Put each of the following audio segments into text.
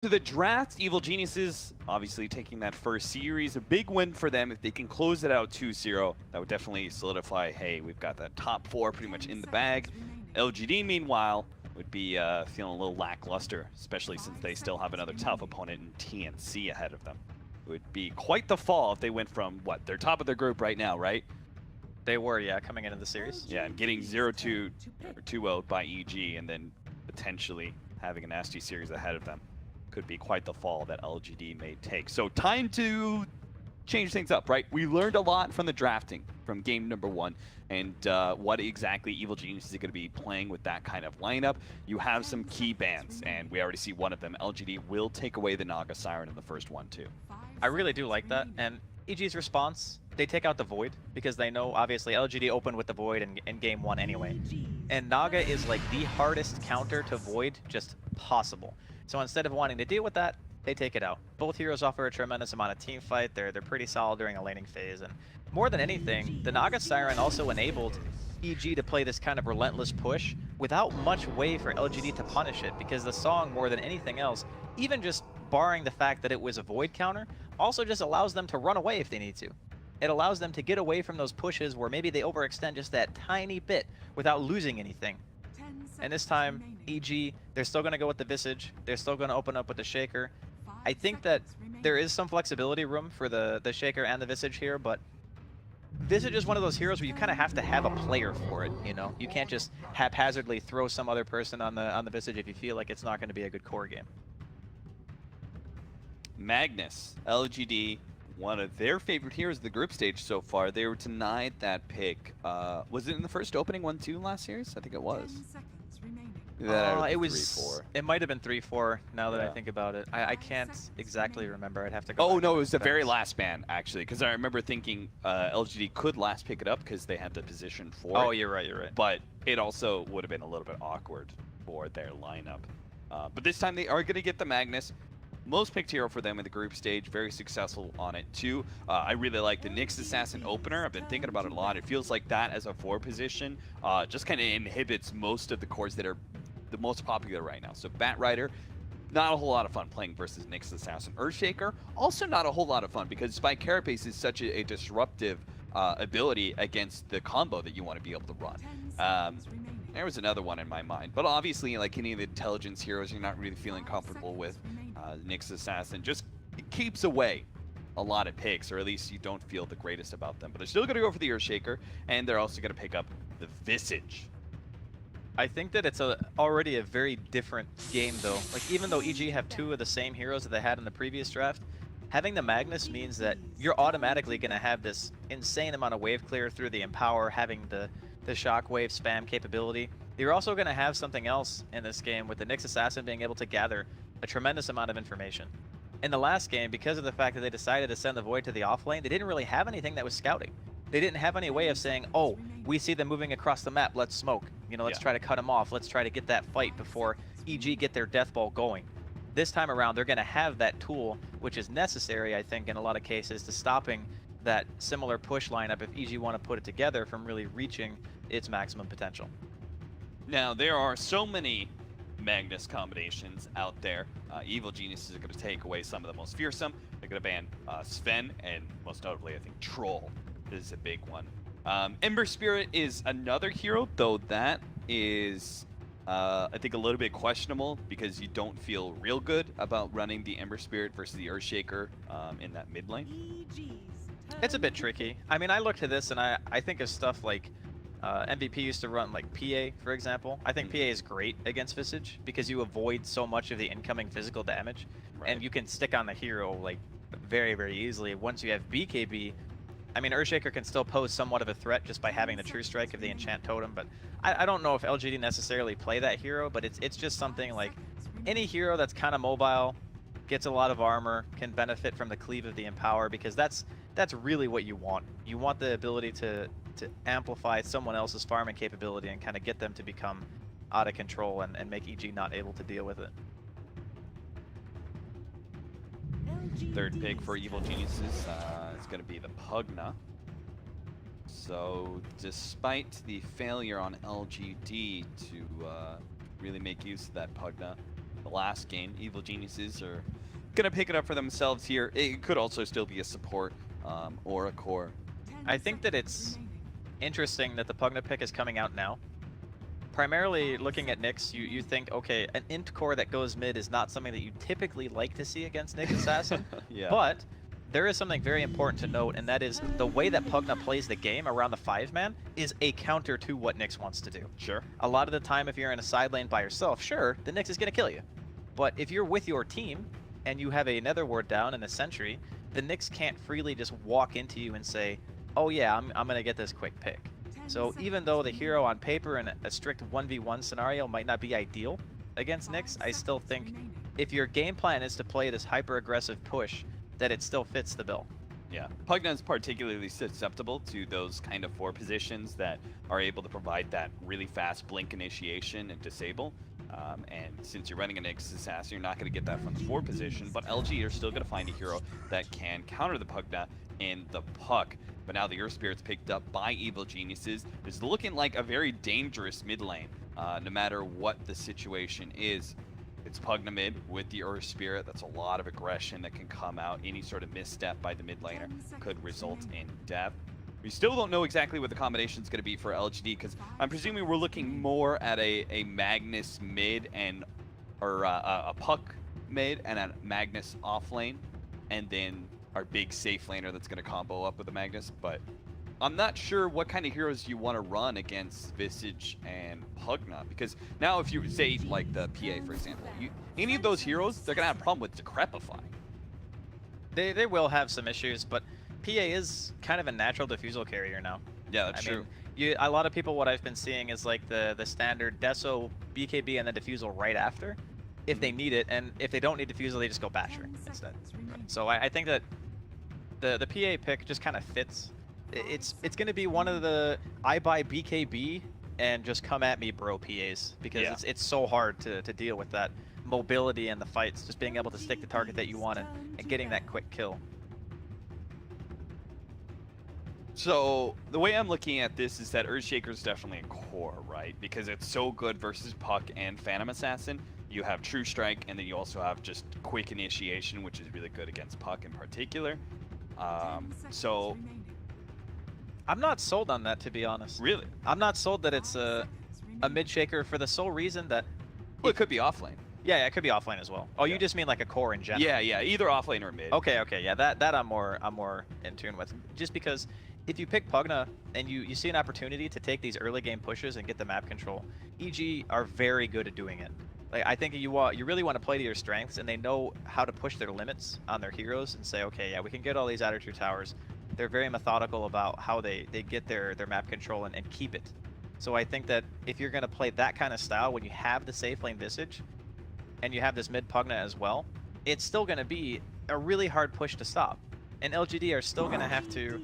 To the draft, Evil Geniuses obviously taking that first series, a big win for them. If they can close it out 2-0, that would definitely solidify, hey, we've got that top four pretty much in the bag. LGD, meanwhile, would be feeling a little lackluster, especially since they still have another tough opponent in TNC ahead of them. It would be quite the fall if they went from, what, they're top of their group right now, right? They were, yeah, coming into the series. Yeah, and getting 0-2 or 2-0 by EG, and then potentially having a nasty series ahead of them. Could be quite the fall that LGD may take. So time to change things up, right? We learned a lot from the drafting from game number 1 and what exactly Evil Genius is going to be playing with that kind of lineup. You have some key bans, and we already see one of them. LGD will take away the Naga Siren in the first one, too. I really do like that, and EG's response, they take out the Void, because they know, obviously, LGD opened with the Void in game 1 anyway. And Naga is like the hardest counter to Void just possible. So instead of wanting to deal with that, they take it out. Both heroes offer a tremendous amount of team fight. They're pretty solid during a laning phase. And more than anything, the Naga Siren also enabled EG to play this kind of relentless push without much way for LGD to punish it, because the song, more than anything else, even just barring the fact that it was a Void counter, also just allows them to run away if they need to. It allows them to get away from those pushes where maybe they overextend just that tiny bit without losing anything. And this time, EG, they're still going to go with the Visage. They're still going to open up with the Shaker. I think that there is some flexibility room for the Shaker and the Visage here, but Visage is one of those heroes where you kind of have to have a player for it, you know? You can't just haphazardly throw some other person on the Visage if you feel like it's not going to be a good core game. Magnus, LGD, one of their favorite heroes of the group stage so far. They were denied that pick. Was it in the first opening 1-2 last series? I think it was. It was. It might have been 3-4. Now that I think about it, I can't exactly remember. I'd have to go. Oh no, it was the very last ban actually, because I remember thinking LGD could last pick it up because they had the position for it. Oh, you're right. You're right. But it also would have been a little bit awkward for their lineup. But this time they are going to get the Magnus. Most picked hero for them in the group stage, very successful on it too. I really like the Nyx Assassin opener. I've been thinking about it a lot. It feels like that as a 4 position just kind of inhibits most of the cores that are the most popular right now. So Bat Rider, not a whole lot of fun playing versus Nyx Assassin. Earthshaker, also not a whole lot of fun because Spike Carapace is such a disruptive ability against the combo that you want to be able to run. There was another one in my mind, but obviously, like any of the intelligence heroes, you're not really feeling comfortable with. Nyx Assassin just keeps away a lot of picks, or at least you don't feel the greatest about them. But they're still going to go for the Earthshaker, and they're also going to pick up the Visage. I think that it's already a very different game, though. Like, even though EG have 2 of the same heroes that they had in the previous draft, having the Magnus means that you're automatically going to have this insane amount of wave clear through the Empower, having the shockwave spam capability. You're also going to have something else in this game with the Nyx Assassin being able to gather a tremendous amount of information. In the last game, because of the fact that they decided to send the Void to the offlane, they didn't really have anything that was scouting. They didn't have any way of saying, oh, we see them moving across the map, let's smoke. You know, let's try to cut them off. Let's try to get that fight before EG get their death ball going. This time around, they're going to have that tool, which is necessary, I think, in a lot of cases, to stopping that similar push lineup if EG want to put it together from really reaching its maximum potential. Now, there are so many Magnus combinations out there. Evil Geniuses are going to take away some of the most fearsome. They're going to ban Sven, and most notably, I think, Troll is a big one. Ember Spirit is another hero, though that is, I think, a little bit questionable because you don't feel real good about running the Ember Spirit versus the Earthshaker in that mid lane. It's a bit tricky. I mean, I look at this and I think of stuff like MVP used to run like PA, for example. I think PA is great against Visage because you avoid so much of the incoming physical damage, and you can stick on the hero like very, very easily. Once you have BKB, I mean, Earthshaker can still pose somewhat of a threat just by having the True Strike of the Enchant Totem, but I don't know if LGD necessarily play that hero, but it's just something like any hero that's kind of mobile, gets a lot of armor, can benefit from the cleave of the Empower, because that's really what you want. You want the ability to amplify someone else's farming capability and kind of get them to become out of control and make EG not able to deal with it. Third pick for Evil Geniuses is going to be the Pugna. So despite the failure on LGD to really make use of that Pugna, the last game. Evil Geniuses are going to pick it up for themselves here. It could also still be a support or a core. I think that it's interesting that the Pugna pick is coming out now. Primarily looking at Nyx, you think, okay, an int core that goes mid is not something that you typically like to see against Nyx Assassin, Yeah. but there is something very important to note, and that is the way that Pugna plays the game around the 5-man is a counter to what Nyx wants to do. Sure. A lot of the time, if you're in a side lane by yourself, sure, the Nyx is going to kill you. But if you're with your team, and you have a Nether Ward down and a Sentry, the Nyx can't freely just walk into you and say, oh yeah, I'm going to get this quick pick. So even though the hero on paper in a strict 1v1 scenario might not be ideal against Nyx, I still think if your game plan is to play this hyper-aggressive push, that it still fits the bill. Yeah, Pugna is particularly susceptible to those kind of 4 positions that are able to provide that really fast blink initiation and disable. And since you're running an Nyx Assassin, you're not going to get that from the 4 position, but LG are still going to find a hero that can counter the Pugna in the puck. But now the Earth Spirit's picked up by Evil Geniuses. It's looking like a very dangerous mid lane, no matter what the situation is. It's Pugna mid with the Earth Spirit. That's a lot of aggression that can come out. Any sort of misstep by the mid laner could result in death. We still don't know exactly what the combination is going to be for LGD, because I'm presuming we're looking more at a Magnus mid and or a Puck mid and a Magnus off lane, and then our big safe laner that's going to combo up with the Magnus. But I'm not sure what kind of heroes you want to run against Visage and Pugna, because now if you say like the PA, for example, any of those heroes, they're going to have a problem with Decrepify. They will have some issues, but PA is kind of a natural diffusal carrier now. Yeah, that's true. Mean, a lot of people, what I've been seeing is like the standard Deso, BKB, and then diffusal right after, if they need it, and if they don't need diffusal, they just go Basher instead. So I think that the PA pick just kind of fits. It's going to be one of the I buy BKB and just come at me bro PAs, because it's so hard to deal with that mobility and the fights, just being able to stick the target that you want and getting that quick kill. So the way I'm looking at this is that Earthshaker is definitely a core, right? Because it's so good versus Puck and Phantom Assassin. You have True Strike, and then you also have just quick initiation, which is really good against Puck in particular. So I'm not sold on that, to be honest. Really? I'm not sold that it's a mid shaker for the sole reason that it could be offlane. Yeah, it could be offlane as well. Oh, yeah. You just mean like a core in general? Yeah, either offlane or mid. Okay, yeah, that I'm more in tune with. Just because if you pick Pugna and you see an opportunity to take these early game pushes and get the map control, EG are very good at doing it. Like, I think you really want to play to your strengths, and they know how to push their limits on their heroes and say, okay, yeah, we can get all these outer 2 towers. They're very methodical about how they get their map control and keep it. So I think that if you're going to play that kind of style when you have the safe lane Visage and you have this mid Pugna as well, it's still going to be a really hard push to stop. And LGD are still going to have to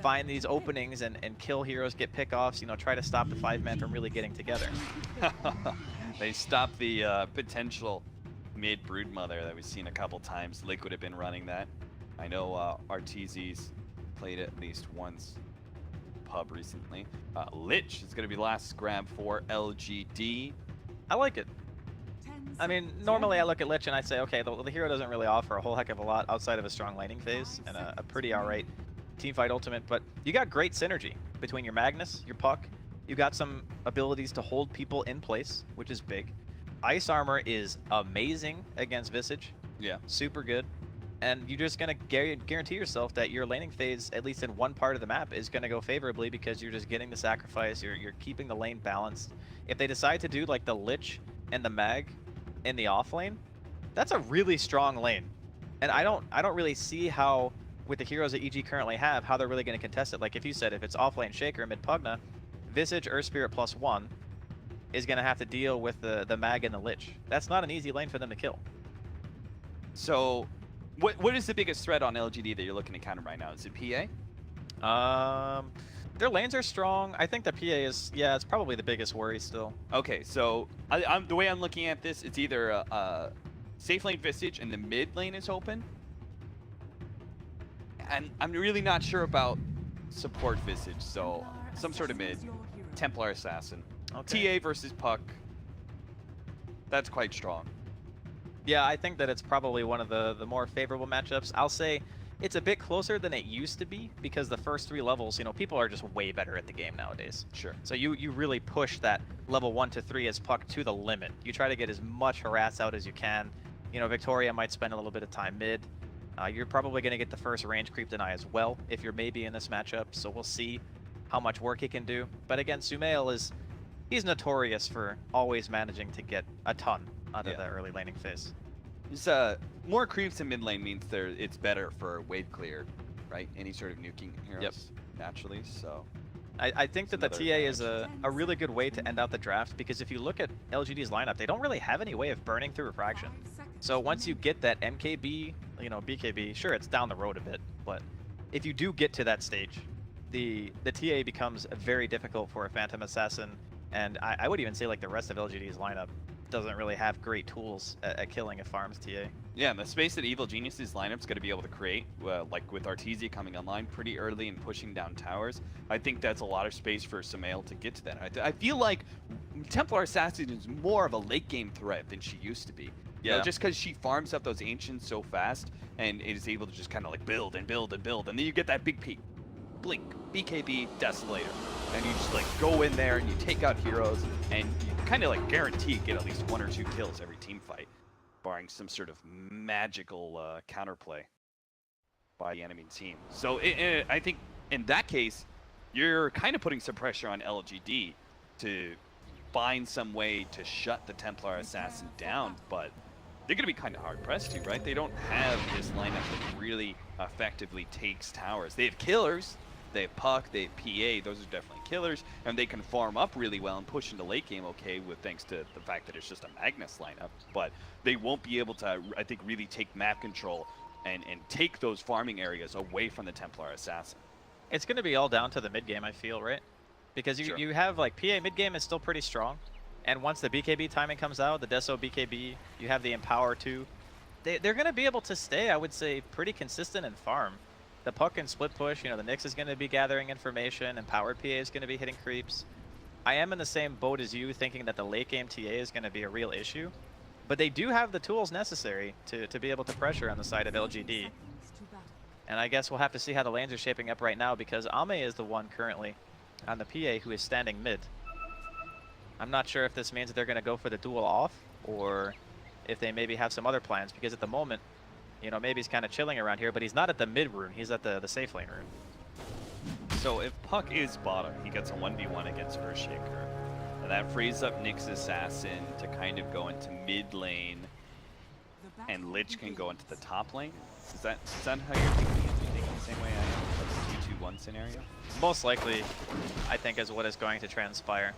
find these openings and kill heroes, get pickoffs, try to stop the 5-man from really getting together. They stopped the potential mid Broodmother that we've seen a couple times. Liquid have been running that. I know RTZ's played at least once pub recently. Lich is going to be last grab for LGD. I like it. I mean, normally I look at Lich and I say, okay, the hero doesn't really offer a whole heck of a lot outside of a strong laning phase and a pretty alright teamfight ultimate, but you got great synergy between your Magnus, your Puck. You got some abilities to hold people in place, which is big. Ice armor is amazing against Visage. Yeah. Super good. And you're just going to guarantee yourself that your laning phase, at least in one part of the map, is going to go favorably because you're just getting the sacrifice, you're keeping the lane balanced. If they decide to do like the Lich and the Mag in the off lane, that's a really strong lane. And I don't really see how, with the heroes that EG currently have, how they're really going to contest it. Like if you said, if it's off lane Shaker mid Pugna, Visage, Earth Spirit +1 is going to have to deal with the Mag and the Lich. That's not an easy lane for them to kill. So what is the biggest threat on LGD that you're looking to counter right now? Is it PA? Their lanes are strong. I think the PA is, yeah, it's probably the biggest worry still. Okay, so the way I'm looking at this, it's either a safe lane Visage and the mid lane is open. And I'm really not sure about support Visage, so some sort of mid. Templar Assassin. Okay. TA versus Puck. That's quite strong. Yeah, I think that it's probably one of the more favorable matchups. I'll say it's a bit closer than it used to be because the first 3 levels, you know, people are just way better at the game nowadays. Sure. So you really push that level 1 to 3 as Puck to the limit. You try to get as much harass out as you can. You know, Victoria might spend a little bit of time mid. You're probably going to get the first range creep deny as well if you're maybe in this matchup. So we'll see how much work he can do. But again, Sumail he's notorious for always managing to get a ton out of that early laning phase. There's more creeps in mid lane means it's better for wave clear, right? Any sort of nuking heroes naturally. So I think that the TA is a really good way to end out the draft because if you look at LGD's lineup, they don't really have any way of burning through refraction. So once you get that MKB, you know, BKB, sure, it's down the road a bit, but if you do get to that stage, the TA becomes very difficult for a Phantom Assassin, and I would even say like the rest of LGD's lineup doesn't really have great tools at killing a farm's TA. Yeah, and the space that Evil Genius's lineup's going to be able to create, like with Artesia coming online pretty early and pushing down towers, I think that's a lot of space for Sumail to get to that. I feel like Templar Assassin is more of a late game threat than she used to be. You know, just because she farms up those ancients so fast and is able to just kind of like build and build and build, and then you get that big peak, blink, BKB, Desolator, and you just like go in there and you take out heroes, and you kind of like guarantee get at least 1 or 2 kills every team fight, barring some sort of magical counterplay by the enemy team. So I think in that case, you're kind of putting some pressure on LGD to find some way to shut the Templar Assassin down, but they're going to be kind of hard-pressed too, right? They don't have this lineup that really effectively takes towers. They have killers, they have Puck, they have PA, those are definitely killers, and they can farm up really well and push into late game okay with thanks to the fact that it's just a Magnus lineup, but they won't be able to, I think, really take map control and take those farming areas away from the Templar Assassin. It's going to be all down to the mid-game, I feel, right? Because you have, like, PA mid-game is still pretty strong. And once the BKB timing comes out, the Deso BKB, you have the Empower too. They're going to be able to stay, I would say, pretty consistent in farm. The Puck and split push, you know, the Nyx is going to be gathering information, Empowered PA is going to be hitting creeps. I am in the same boat as you, thinking that the late game TA is going to be a real issue. But they do have the tools necessary to be able to pressure on the side of LGD. And I guess we'll have to see how the lanes are shaping up right now, because Ame is the one currently on the PA who is standing mid. I'm not sure if this means that they're going to go for the duel off, or if they maybe have some other plans, because at the moment, you know, maybe he's kind of chilling around here, but he's not at the mid rune, he's at the safe lane rune. So if Puck is bottom, he gets a 1v1 against Earthshaker, and that frees up Nyx Assassin to kind of go into mid lane, and Lich can go into the top lane. Is that how you're thinking? Are you thinking the same way I am? Like a 2-2-1 scenario? Most likely, I think, is what is going to transpire.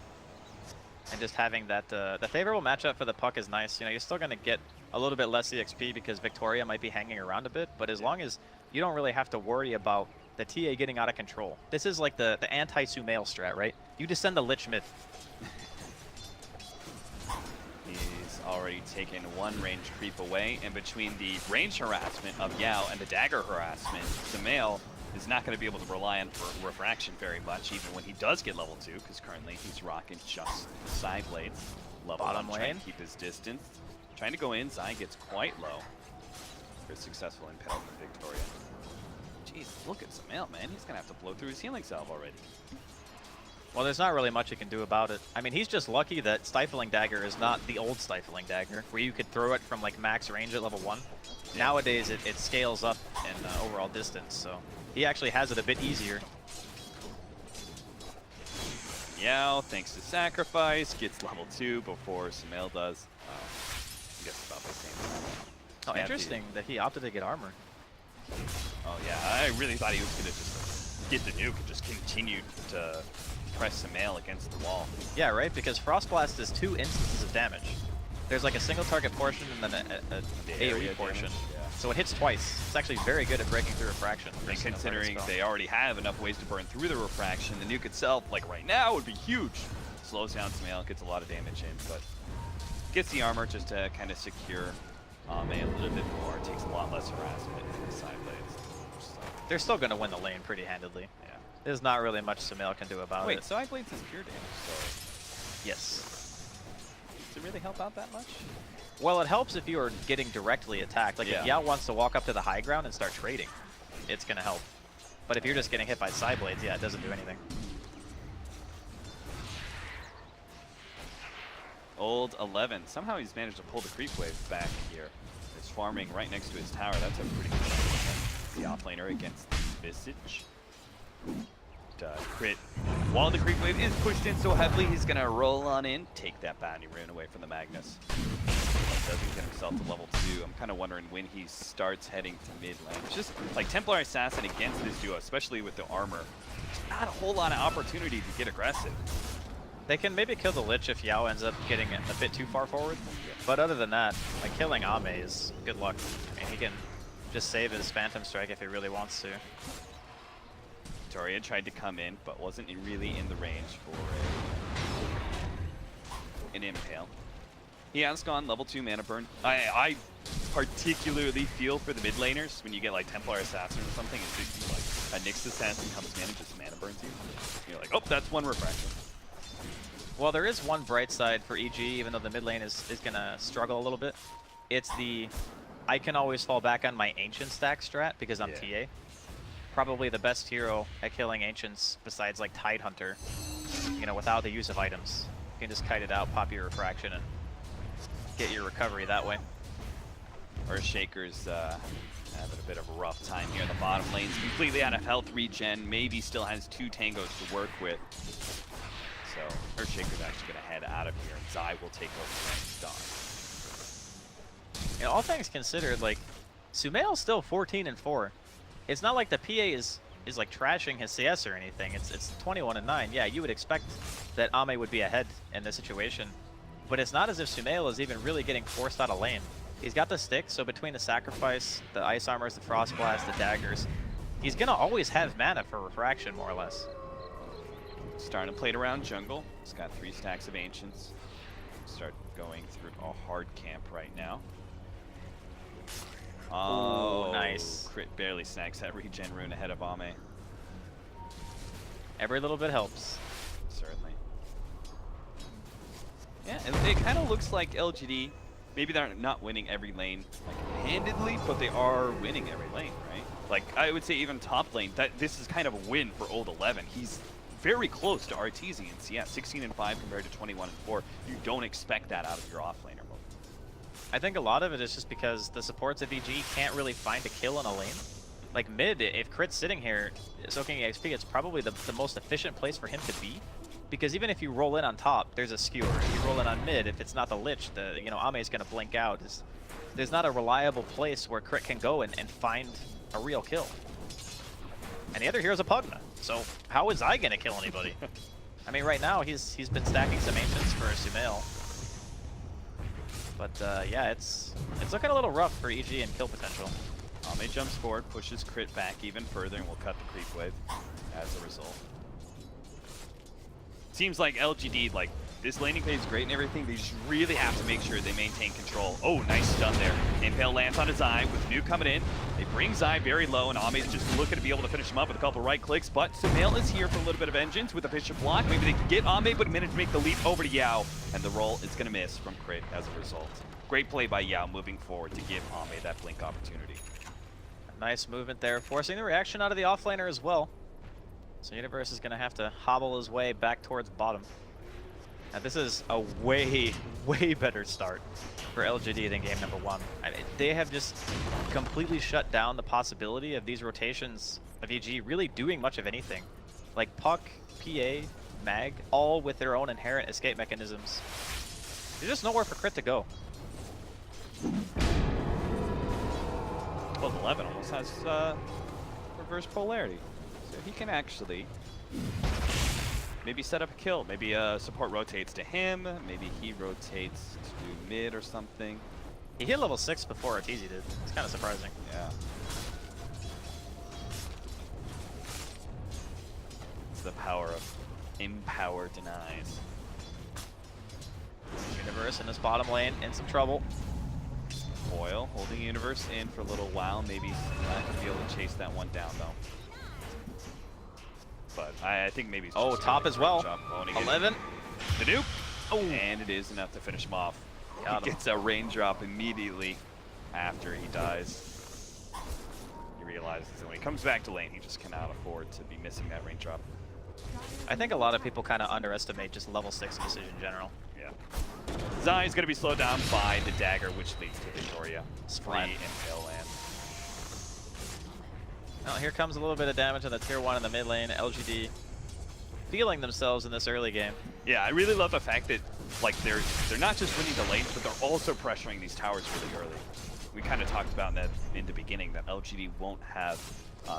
And just having that, the favorable matchup for the Puck is nice. You know, you're still going to get a little bit less EXP because Victoria might be hanging around a bit, but as long as you don't really have to worry about the TA getting out of control. This is like the anti-Sumail strat, right? You just send the Lich mid. He's already taken one range creep away, and between the range harassment of Yao and the dagger harassment, Sumail is not going to be able to rely on refraction very much, even when he does get level 2, because currently he's rocking just side blades. Level bottom 1, lane, trying to keep his distance. Trying to go in, Zai gets quite low. Very successful in Impale from Victoria. Jeez, look at Sumail, man. He's going to have to blow through his healing salve already. Well, there's not really much you can do about it. I mean, he's just lucky that Stifling Dagger is not the old Stifling Dagger, where you could throw it from like max range at level 1. Yeah. Nowadays, it scales up in overall distance, so he actually has it a bit easier. Yao, thanks to sacrifice, gets level 2 before Sumail does. I guess about the same time. Oh, interesting that he opted to get armor. Oh yeah, I really thought he was going to just get the nuke and just continue to press Sumail against the wall. Yeah, right, because Frost Blast is 2 instances of damage. There's like a single target portion and then an AoE portion. Yeah. So it hits twice. It's actually very good at breaking through refraction. And considering they already have enough ways to burn through the refraction, the nuke itself, like right now, would be huge. Slows down Sumail, gets a lot of damage in, but gets the armor just to kind of secure Ame a little bit more. Takes a lot less harassment in the side blades. So. They're still going to win the lane pretty handedly. Yeah. There's not really much Sumail can do about it. Wait, side blades is pure damage, so... Yes. Does it really help out that much? Well, it helps if you are getting directly attacked. Like if Yao wants to walk up to the high ground and start trading, it's going to help. But if you're just getting hit by side blades, yeah, it doesn't do anything. Old 11. Somehow he's managed to pull the creep wave back here. He's farming right next to his tower. That's a pretty good shot. The offlaner against Visage. Crit. While the creep wave is pushed in so heavily, he's going to roll on in, take that bounty rune away from the Magnus. Doesn't get himself to level 2. I'm kind of wondering when he starts heading to mid lane. It's just like Templar Assassin against this duo, especially with the armor. There's not a whole lot of opportunity to get aggressive. They can maybe kill the Lich if Yao ends up getting a bit too far forward. But other than that, like killing Ame is good luck. I mean, he can just save his Phantom Strike if he really wants to. Toria tried to come in, but wasn't really in the range for an impale. He has gone level 2 mana burn. I particularly feel for the mid laners when you get like Templar Assassin or something, and just like a Nyx Assassin comes in and just mana burns you. You're like, oh, that's one refraction. Well, there is one bright side for EG, even though the mid lane is going to struggle a little bit. It's the I can always fall back on my Ancient stack strat because I'm TA. Probably the best hero at killing Ancients besides like Tidehunter, you know, without the use of items. You can just kite it out, pop your refraction, and get your recovery that way. Earthshaker's having a bit of a rough time here in the bottom lanes. Completely out of health regen, maybe still has 2 tangos to work with. So Earthshaker's actually going to head out of here, and Zai will take over next dog. You know, all things considered, like, Sumail's still 14-4. It's not like the PA is like trashing his CS or anything. It's 21-9. Yeah, you would expect that Ame would be ahead in this situation. But it's not as if Sumail is even really getting forced out of lane. He's got the stick, so between the sacrifice, the ice armors, the frost blast, the daggers, he's gonna always have mana for refraction, more or less. Starting to play it around jungle. He's got 3 stacks of Ancients. Start going through a hard camp right now. Oh, nice. Crit barely snacks that regen rune ahead of Ame. Every little bit helps. Certainly. Yeah, it kind of looks like LGD, maybe they're not winning every lane like handedly, but they are winning every lane, right? Like, I would say even top lane, that this is kind of a win for Old 11. He's very close to Artesians. Yeah, 16-5 compared to 21-4. You don't expect that out of your offlaner mode. I think a lot of it is just because the supports of EG can't really find a kill in a lane. Like mid, if Crit's sitting here soaking XP, it's probably the most efficient place for him to be. Because even if you roll in on top, there's a skewer. If you roll in on mid, if it's not the Lich, Ame's gonna blink out. There's not a reliable place where Crit can go and find a real kill. And the other hero's a Pugna, so how is I gonna kill anybody? I mean, right now he's been stacking some Ancients for Sumail. But yeah, it's looking a little rough for EG and kill potential. Ame jumps forward, pushes Crit back even further, and will cut the creep wave as a result. Seems like LGD, like, this laning phase is great and everything, they just really have to make sure they maintain control. Oh, nice stun there. Impale lands on his Zai with Nuke coming in. They bring Zai very low, and Ame's just looking to be able to finish him up with a couple right clicks, but Sumail is here for a little bit of vengeance with a Bishop block. Maybe they can get Ame, but manage to make the leap over to Yao, and the roll is going to miss from Crit as a result. Great play by Yao moving forward to give Ame that blink opportunity. Nice movement there, forcing the reaction out of the offlaner as well. So Universe is going to have to hobble his way back towards bottom. Now this is a way, way better start for LGD than game number 1. I mean, they have just completely shut down the possibility of these rotations of EG really doing much of anything. Like Puck, PA, Mag, all with their own inherent escape mechanisms. There's just nowhere for Crit to go. Well, 11 almost has reverse polarity. So he can actually maybe set up a kill. Maybe support rotates to him. Maybe he rotates to mid or something. He hit level 6 before Arteezy did. It's kind of surprising. Yeah. It's the power of empower denies. Universe in this bottom lane in some trouble. Foil holding Universe in for a little while. Maybe not going to be able to chase that one down though. But I think maybe he's top as well. 11. The Nuke. Oh, and it is enough to finish him off. Got He him. gets a raindrop immediately after he dies. He realizes that when he comes back to lane, he just cannot afford to be missing that raindrop. I think a lot of people kind of underestimate just level 6 decision in general. Yeah. Zai is going to be slowed down by the dagger, which leads to Victoria. Splat. Free Impale Land. Well, here comes a little bit of damage on the tier 1 in the mid lane. LGD feeling themselves in this early game. Yeah, I really love the fact that like they're not just winning the lanes, but they're also pressuring these towers really early. We kind of talked about that in the beginning, that LGD won't have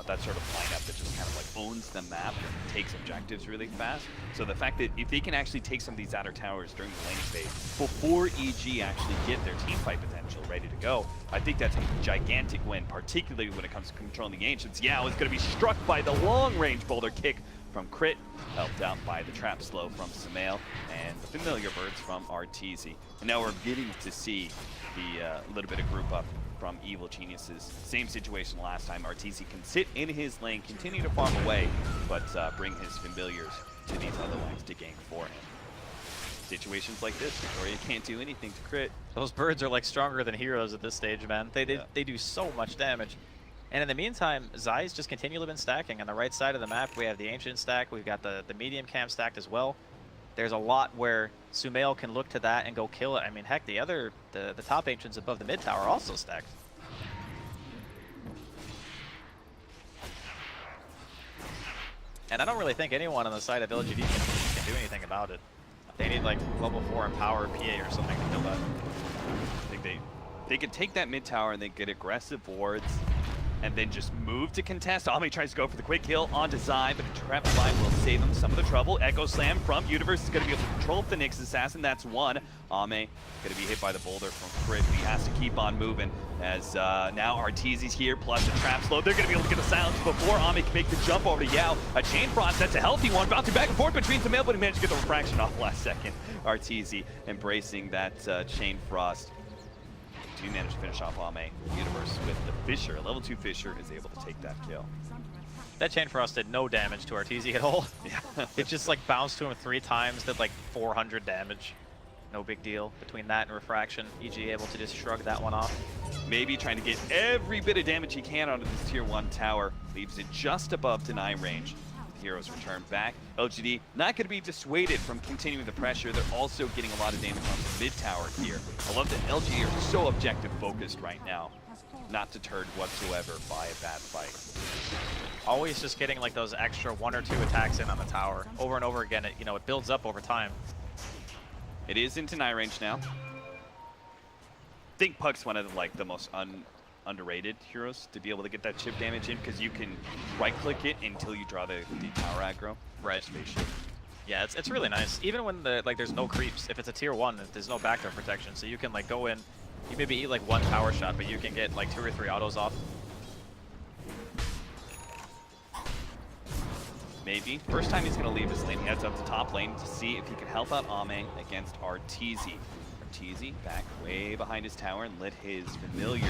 that sort of lineup that just kind of like owns the map and takes objectives really fast. So the fact that if they can actually take some of these outer towers during the laning phase before EG actually get their team fight potential ready to go, I think that's a gigantic win, particularly when it comes to controlling the Ancients. Yeah, it's going to be struck by the long-range boulder kick from Crit, helped out by the trap slow from Sumail and the familiar birds from Arteezy. And now we're getting to see the little bit of group up from Evil Geniuses. Same situation last time. Arteezy can sit in his lane, continue to farm away, but bring his familiars to these other lanes to gank for him. Situations like this where you can't do anything to Crit. Those birds are like stronger than heroes at this stage, man. They do so much damage. And in the meantime, Zai's just continually been stacking. On the right side of the map, we have the Ancient stack. We've got the medium camp stacked as well. There's a lot where Sumail can look to that and go kill it. I mean, heck, the top Ancients above the mid tower are also stacked. And I don't really think anyone on the side of LGD can do anything about it. They need like level 4 Empower PA or something to kill that. I think they could take that mid tower and they get aggressive wards and then just move to contest. Ame tries to go for the quick kill onto Zai, but the trap line will save him some of the trouble. Echo Slam from Universe is going to be able to control the Nyx Assassin. That's one. Ame going to be hit by the boulder from Crit. He has to keep on moving as now Arteezy's here, plus the trap slow. They're going to be able to get the silence before Ame can make the jump over to Yao. A chain frost, that's a healthy one. Bouncing back and forth between Sumail, but he managed to get the refraction off last second. Arteezy embracing that chain frost. Do manage to finish off Ame. Universe with the Fissure. Level 2 Fissure is able to take that kill. That Chain Frost did no damage to Arteezy at all. Yeah. It just like bounced to him 3 times, did like 400 damage. No big deal. Between that and Refraction, EG able to just shrug that one off. Maybe trying to get every bit of damage he can onto this tier 1 tower. Leaves it just above deny range. Heroes return back. LGD not going to be dissuaded from continuing the pressure. They're also getting a lot of damage on the mid tower here. I love that LGD are so objective focused right now. Not deterred whatsoever by a bad fight. Always just getting like those extra 1 or 2 attacks in on the tower. Over and over again, it builds up over time. It is in deny range now. I think Puck's one of the most underrated heroes to be able to get that chip damage in, because you can right click it until you draw the tower aggro. Right. Yeah, it's really nice. Even when there's no creeps, if it's a tier 1, there's no backdoor protection, so you can like go in, you maybe eat like 1 power shot, but you can get like 2 or 3 autos off. Maybe. First time he's going to leave his lane, he heads up to top lane to see if he can help out Ame against Arteezy. Arteezy back way behind his tower and let his familiars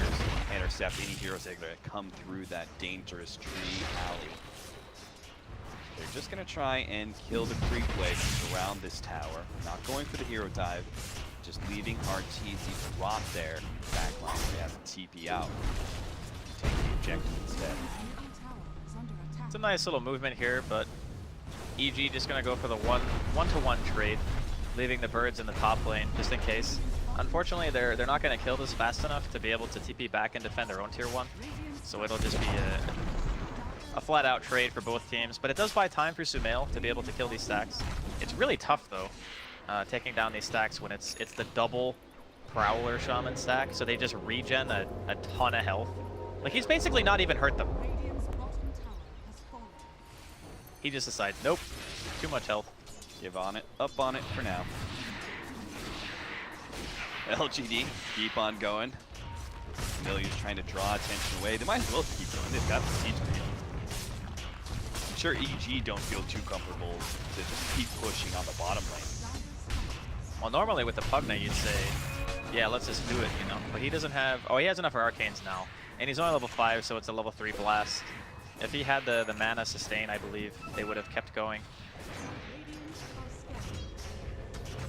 intercept any heroes that come through that dangerous tree alley. They're just going to try and kill the creep waves around this tower. Not going for the hero dive, just leaving Arteezy drop there. Backline where he has a TP out. Take the objective instead. It's a nice little movement here, but EG just going to go for the one-to-one trade, leaving the birds in the top lane just in case. Unfortunately, they're not going to kill this fast enough to be able to TP back and defend their own tier 1. So it'll just be a flat-out trade for both teams. But it does buy time for Sumail to be able to kill these stacks. It's really tough, though, taking down these stacks when it's the double Prowler Shaman stack. So they just regen a ton of health. Like, he's basically not even hurt them. He just decides, nope, too much health. Give on it, up on it for now. LGD, keep on going. Familiar's trying to draw attention away. They might as well keep going. They've got the siege field. I'm sure EG don't feel too comfortable to just keep pushing on the bottom lane. Well, normally with the Pugna, you'd say, yeah, let's just do it, But he doesn't have, he has enough for Arcanes now. And he's only level 5, so it's a level 3 blast. If he had the mana sustain, I believe they would have kept going.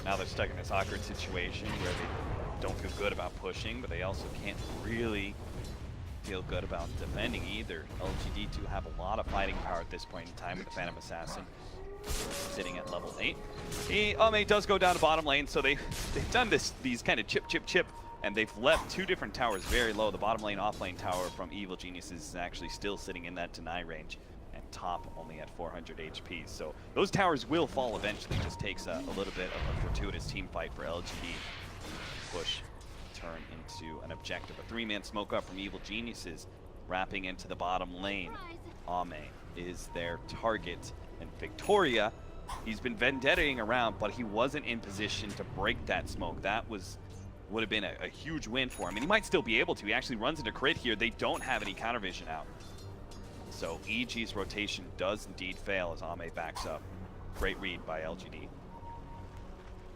Now they're stuck in this awkward situation where they don't feel good about pushing, but they also can't really feel good about defending either. LGD do have a lot of fighting power at this point in time with the Phantom Assassin sitting at level 8. Ame does go down to bottom lane, so they've done these kind of chip, and they've left 2 different towers very low. The bottom lane off lane tower from Evil Geniuses is actually still sitting in that deny range, and top only at 400 HP. So those towers will fall eventually. It just takes a little bit of a fortuitous team fight for LGD to push, turn into an objective. A 3-man smoke up from Evil Geniuses wrapping into the bottom lane. Ame is their target, and Victoria, he's been vendettaing around, but he wasn't in position to break that smoke. That would have been a huge win for him, and he might still be able to. He actually runs into crit here. They don't have any counter vision out. So EG's rotation does indeed fail as Ame backs up. Great read by LGD.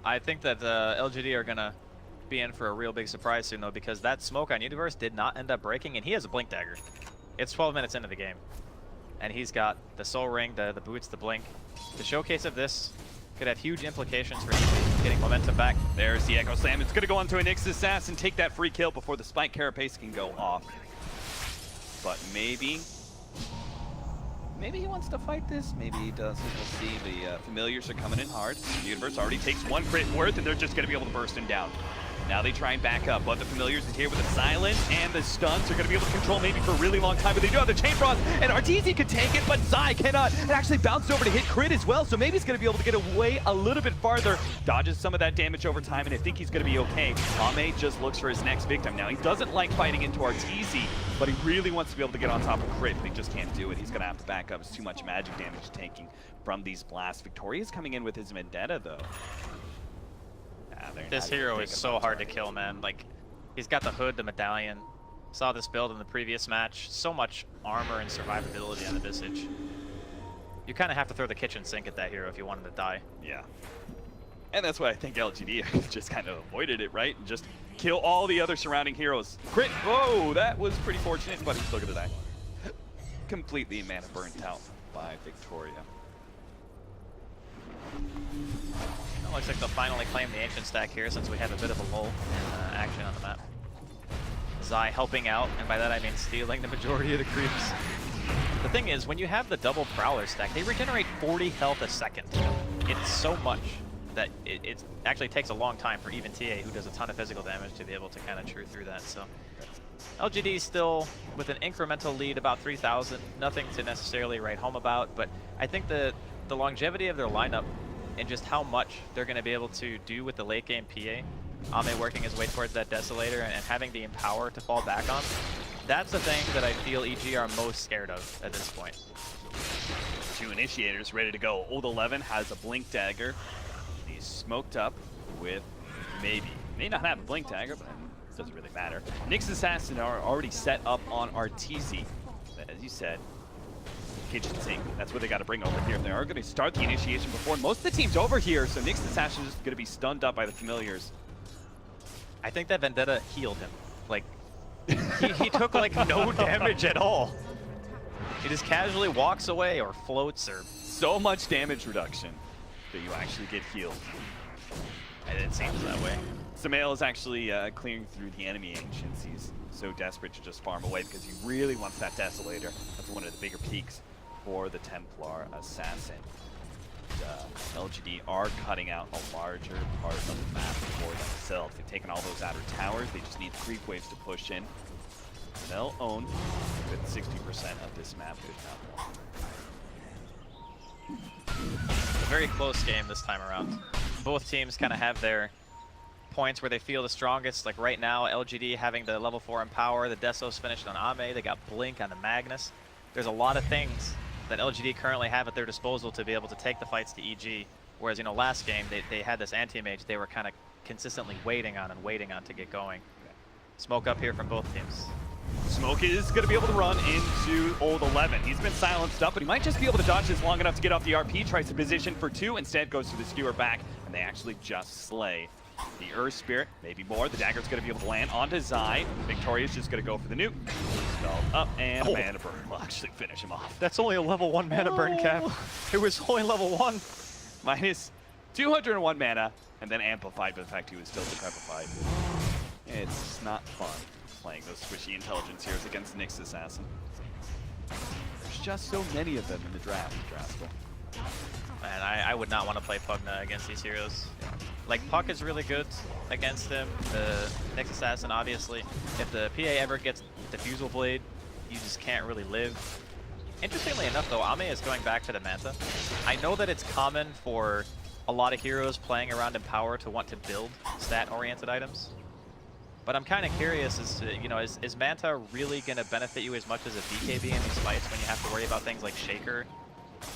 I think that LGD are going to be in for a real big surprise soon, though, because that smoke on Universe did not end up breaking, and he has a Blink Dagger. It's 12 minutes into the game, and he's got the Soul Ring, the boots, the Blink. The showcase of this could have huge implications for getting momentum back. There's the Echo Slam. It's going to go onto an Nyx Assassin, take that free kill before the Spike Carapace can go off. But maybe he wants to fight this. Maybe he doesn't. We'll see. The Familiars are coming in hard. The Universe already takes 1 crit worth, and they're just going to be able to burst him down. Now they try and back up, but the Familiars is here with the silence and the stuns. They're going to be able to control maybe for a really long time, but they do have the Chain Frost, and Arteezy could take it, but Zai cannot. It actually bounced over to hit crit as well, so maybe he's going to be able to get away a little bit farther. Dodges some of that damage over time, and I think he's going to be okay. Ame just looks for his next victim. Now, he doesn't like fighting into Arteezy, but he really wants to be able to get on top of crit, but he just can't do it. He's going to have to back up. It's too much magic damage taking from these blasts. Victoria's coming in with his Vendetta, though. This hero is so hard to kill, man. Like, he's got the hood, the medallion. Saw this build in the previous match. So much armor and survivability on the Visage. You kind of have to throw the kitchen sink at that hero if you want him to die. Yeah. And that's why I think LGD just kind of avoided it, right? And just kill all the other surrounding heroes. Crit! Whoa, that was pretty fortunate, but he's still gonna die. Completely mana burnt out by Victoria. It looks like they'll finally claim the Ancient stack here since we have a bit of a lull in action on the map. Zai helping out, and by that I mean stealing the majority of the creeps. The thing is, when you have the double Prowler stack, they regenerate 40 health a second. It's so much that it actually takes a long time for even TA, who does a ton of physical damage, to be able to kind of chew through that. So LGD still with an incremental lead, about 3,000. Nothing to necessarily write home about, but I think the longevity of their lineup and just how much they're going to be able to do with the late game PA, Ame working his way towards that Desolator and having the Empower to fall back on, that's the thing that I feel EG are most scared of at this point. 2 Initiators ready to go. Old 11 has a Blink Dagger. He's smoked up with maybe. May not have a Blink Dagger, but it doesn't really matter. Nyx Assassin are already set up on Arteezy. As you said, kitchen sink. That's what they got to bring over here. They are going to start the initiation before most of the team's over here, so Nyx Assassin is just going to be stunned up by the Familiars. I think that Vendetta healed him. Like, he took like no damage at all. He just casually walks away or floats or... So much damage reduction that you actually get healed. And it seems that way. Samael is actually clearing through the enemy Ancients. He's so desperate to just farm away because he really wants that Desolator. That's one of the bigger peaks for the Templar Assassin. LGD are cutting out a larger part of the map for themselves. They've taken all those outer towers. They just need creep waves to push in. They'll own with 60% of this map, if not more. It's a very close game this time around. Both teams kind of have their points where they feel the strongest. Like right now, LGD having the level 4 Empower, the Desos finished on Ame, they got Blink on the Magnus. There's a lot of things that LGD currently have at their disposal to be able to take the fights to EG. Whereas, you know, last game, they had this anti-mage they were kind of consistently waiting on to get going. Smoke up here from both teams. Smoke is going to be able to run into Old 11. He's been silenced up, but he might just be able to dodge this long enough to get off the RP, tries to position for 2, instead goes to the skewer back, and they actually just slay the Earth Spirit, maybe more. The dagger's going to be able to land onto Zai. Victoria's just going to go for the nuke. Spelled up, and mana burn will actually finish him off. That's only a level 1 mana burn cap. It was only level 1. Minus 201 mana, and then amplified by the fact he was still decrepified. It's not fun playing those squishy intelligence heroes against Nyx Assassin. There's just so many of them in the draft, Draskell. Man, I would not want to play Pugna against these heroes. Like, Puck is really good against him. The Nyx Assassin, obviously. If the PA ever gets Diffusal Blade, you just can't really live. Interestingly enough, though, Ame is going back to the Manta. I know that it's common for a lot of heroes playing around in Power to want to build stat-oriented items. But I'm kind of curious as to, you know, is Manta really going to benefit you as much as a BKB in these fights when you have to worry about things like Shaker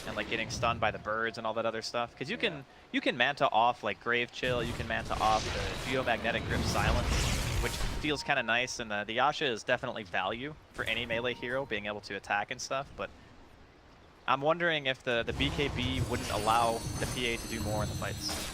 and like getting stunned by the birds and all that other stuff? Because you can Manta off like Grave Chill, you can Manta off the Geomagnetic Grip Silence, which feels kind of nice, and the Yasha is definitely value for any melee hero being able to attack and stuff, but I'm wondering if the BKB wouldn't allow the PA to do more in the fights.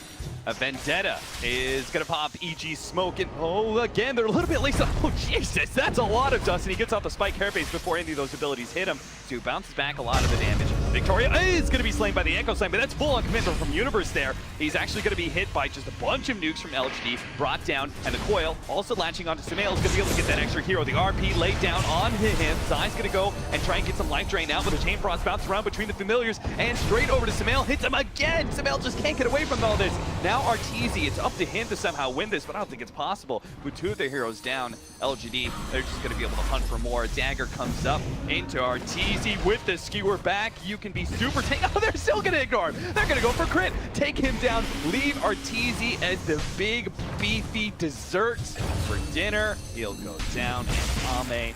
A Vendetta is going to pop EG smoke, and oh, again, they're a little bit laced up. Oh, Jesus, that's a lot of dust, and he gets off the spike carapace before any of those abilities hit him, so he bounces back a lot of the damage. Victoria is going to be slain by the Echo Slam, but that's full on commitment from Universe there. He's actually going to be hit by just a bunch of nukes from LGD, brought down, and the Coil also latching onto Sumail is going to be able to get that extra hero. The RP laid down on him. Zai's going to go and try and get some life drain out with a Chain Frost bounce around between the familiars, and straight over to Sumail, hits him again. Sumail just can't get away from all this. Now Arteezy, it's up to him to somehow win this, but I don't think it's possible. With two of their heroes down, LGD, they're just going to be able to hunt for more. Dagger comes up into Arteezy with the skewer back. You can be super tank. Oh, they're still going to ignore him. They're going to go for crit. Take him down. Leave Arteezy as the big, beefy dessert for dinner. He'll go down, and Ame,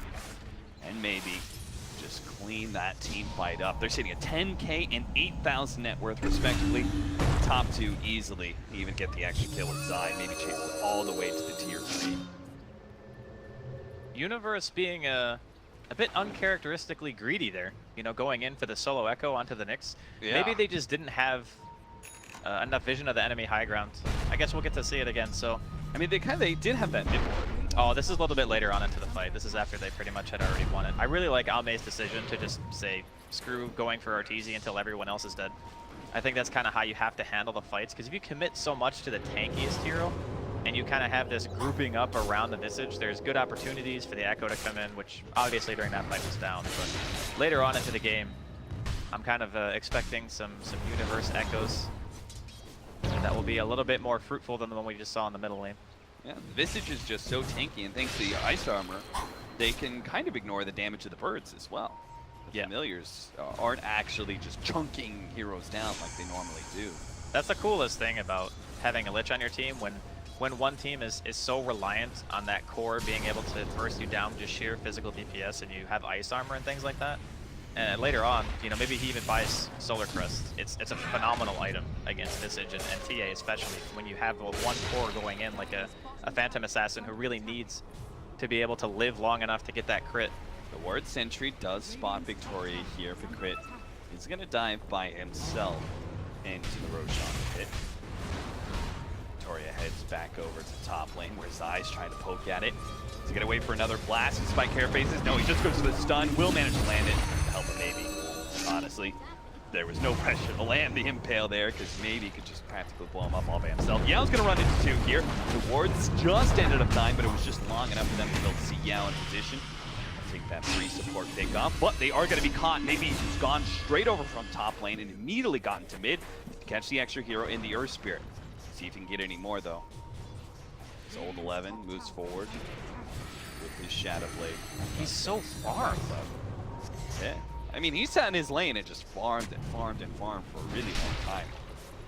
and maybe just clean that team fight up. They're sitting at 10K and 8,000 net worth, respectively. Top two easily. Even get the extra kill with Zai. Maybe chase it all the way to the tier 3. Universe being a bit uncharacteristically greedy there, you know, going in for the solo Echo onto the Nyx. Yeah. Maybe they just didn't have enough vision of the enemy high ground. I guess we'll get to see it again, so. I mean, they did have that mid ward. Oh, this is a little bit later on into the fight. This is after they pretty much had already won it. I really like Ame's decision to just say, screw going for Arteezy until everyone else is dead. I think that's kind of how you have to handle the fights, because if you commit so much to the tankiest hero, and you kind of have this grouping up around the Visage, there's good opportunities for the Echo to come in, which obviously during that fight was down. But later on into the game, I'm kind of expecting some Universe Echoes that will be a little bit more fruitful than the one we just saw in the middle lane. Yeah, the Visage is just so tanky, and thanks to the Ice Armor, they can kind of ignore the damage of the birds as well. The familiars aren't actually just chunking heroes down like they normally do. That's the coolest thing about having a Lich on your team, when one team is so reliant on that core being able to burst you down with just sheer physical DPS, and you have Ice Armor and things like that. And later on, you know, maybe he even buys Solar Crest. It's a phenomenal item against Visage and TA, especially when you have one core going in, like a Phantom Assassin who really needs to be able to live long enough to get that crit. The Ward Sentry does spot Victoria here for crit. He's going to dive by himself into the Roshan pit. Victoria heads back over to top lane where Zai's trying to poke at it. He's going to wait for another blast and spike carapaces. No, he just goes to the stun. Will manage to land it. Help him maybe. Honestly, there was no pressure to land the impale there, because maybe he could just practically blow him up all by himself. Yao's going to run into 2 here. The wards just ended up dying, but it was just long enough for them to be able to see Yao in position. Take that free support pick off, but they are going to be caught. Maybe he's gone straight over from top lane and immediately gotten to mid to catch the extra hero in the Earth Spirit. See if he can get any more though. His old 11 moves forward with his Shadow Blade. He's so farmed though. Yeah, I mean, he sat in his lane and just farmed and farmed and farmed for a really long time.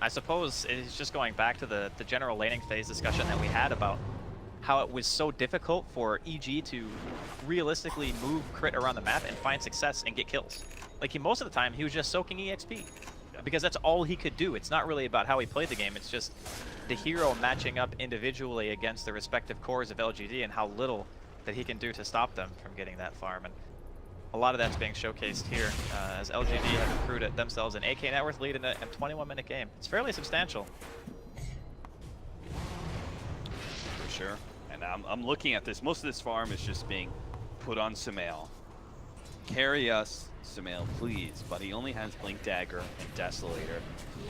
I suppose it's just going back to the general laning phase discussion that we had about how it was so difficult for EG to realistically move crit around the map and find success and get kills. Like, most of the time, he was just soaking EXP. Because that's all he could do. It's not really about how he played the game, it's just the hero matching up individually against the respective cores of LGD and how little that he can do to stop them from getting that farm. And a lot of that's being showcased here as LGD have accrued themselves an AK net worth lead in a 21-minute game. It's fairly substantial. For sure. And I'm looking at this. Most of this farm is just being put on Sumail. Carry us, Sumail, please. But he only has Blink Dagger and Desolator.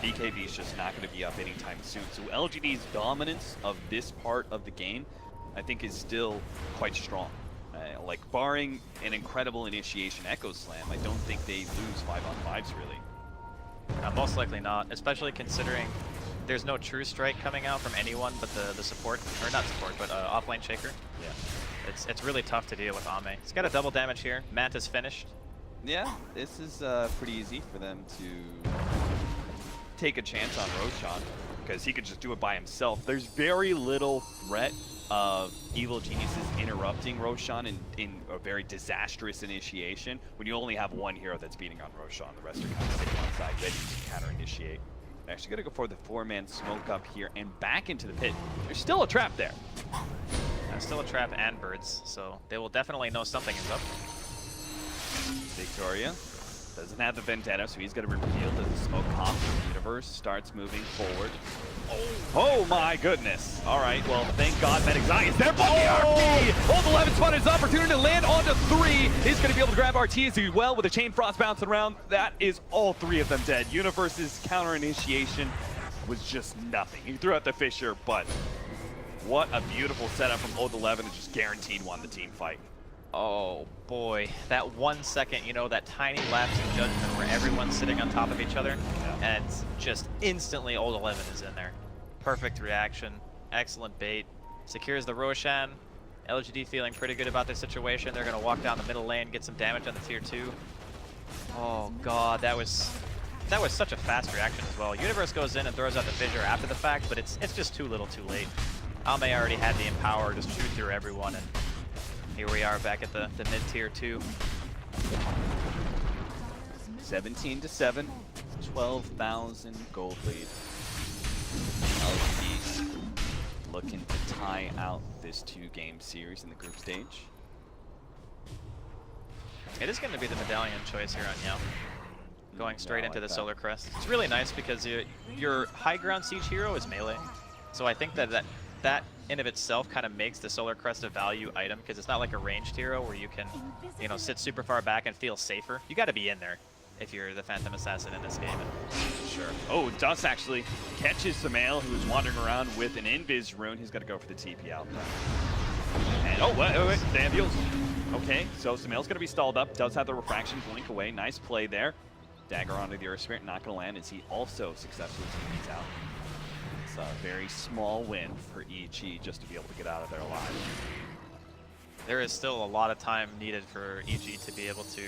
BKB is just not going to be up anytime soon. So LGD's dominance of this part of the game I think is still quite strong. Like, barring an incredible initiation Echo Slam, I don't think they lose 5-on-5s really. Most likely not, especially considering there's no true strike coming out from anyone but the support, or not support, but offlane shaker. Yeah. It's really tough to deal with Ame. He's got a double damage here. Manta's finished. Yeah, this is pretty easy for them to take a chance on Roshan, because he could just do it by himself. There's very little threat of Evil Geniuses interrupting Roshan in a very disastrous initiation when you only have one hero that's beating on Roshan. The rest are kind of sitting on side, ready to counter-initiate. They're actually going to go for the 4-man smoke up here and back into the pit. There's still a trap there. Still a trap and birds, so they will definitely know something is up. Victoria doesn't have the Vendetta, so he's going to be revealed as the smoke comp in the universe starts moving forward. Oh my goodness. All right, well, thank God Medic Zai is there, but the RP! Old 11 spotted his opportunity to land onto 3. He's going to be able to grab RT as well with a Chain Frost bouncing around. That is all 3 of them dead. Universe's counter initiation was just nothing. He threw out the Fissure, but what a beautiful setup from Old 11 and just guaranteed won the team fight. Oh boy, that 1 second, you know, that tiny lapse in judgment where everyone's sitting on top of each other, and just instantly Old 11 is in there. Perfect reaction, excellent bait, secures the Roshan. LGD feeling pretty good about their situation. They're gonna walk down the middle lane, get some damage on the tier 2. Oh god, that was such a fast reaction as well. Universe goes in and throws out the fissure after the fact, but it's just too little too late. Ame already had the empower, just shoot through everyone, and here we are back at the mid-tier 2. 17-7, 12,000 gold lead. LGD looking to tie out this 2-game series in the group stage. It is going to be the medallion choice here on Yao. Going straight into the Solar Crest. It's really nice because your high ground siege hero is melee. So I think that in of itself kind of makes the Solar Crest a value item, because it's not like a ranged hero where you can, you know, sit super far back and feel safer. You got to be in there if you're the Phantom Assassin in this game. Sure. Oh, Dust actually catches Samael, who is wandering around with an Invis rune. He's got to go for the TP out. And oh, wait, they have heals. Okay, so Samael's going to be stalled up. Does have the refraction blink away. Nice play there. Dagger onto the Earth Spirit, not going to land as he also successfully TPs out. It's a very small win for EG just to be able to get out of there alive. There is still a lot of time needed for EG to be able to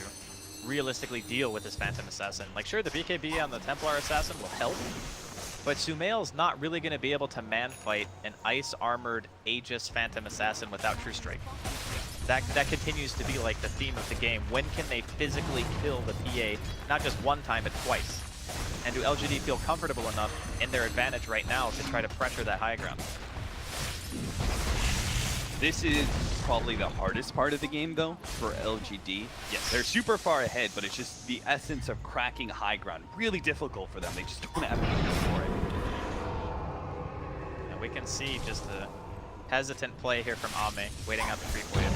realistically deal with this Phantom Assassin. Like, sure, the BKB on the Templar Assassin will help, but Sumail's not really going to be able to man-fight an ice-armored Aegis Phantom Assassin without True Strike. That continues to be like the theme of the game. When can they physically kill the PA, not just one time, but twice? And do LGD feel comfortable enough in their advantage right now to try to pressure that high ground? This is probably the hardest part of the game, though, for LGD. Yes, they're super far ahead, but it's just the essence of cracking high ground. Really difficult for them. They just don't have anything for it. And we can see just the hesitant play here from Ame, waiting out the creep wave.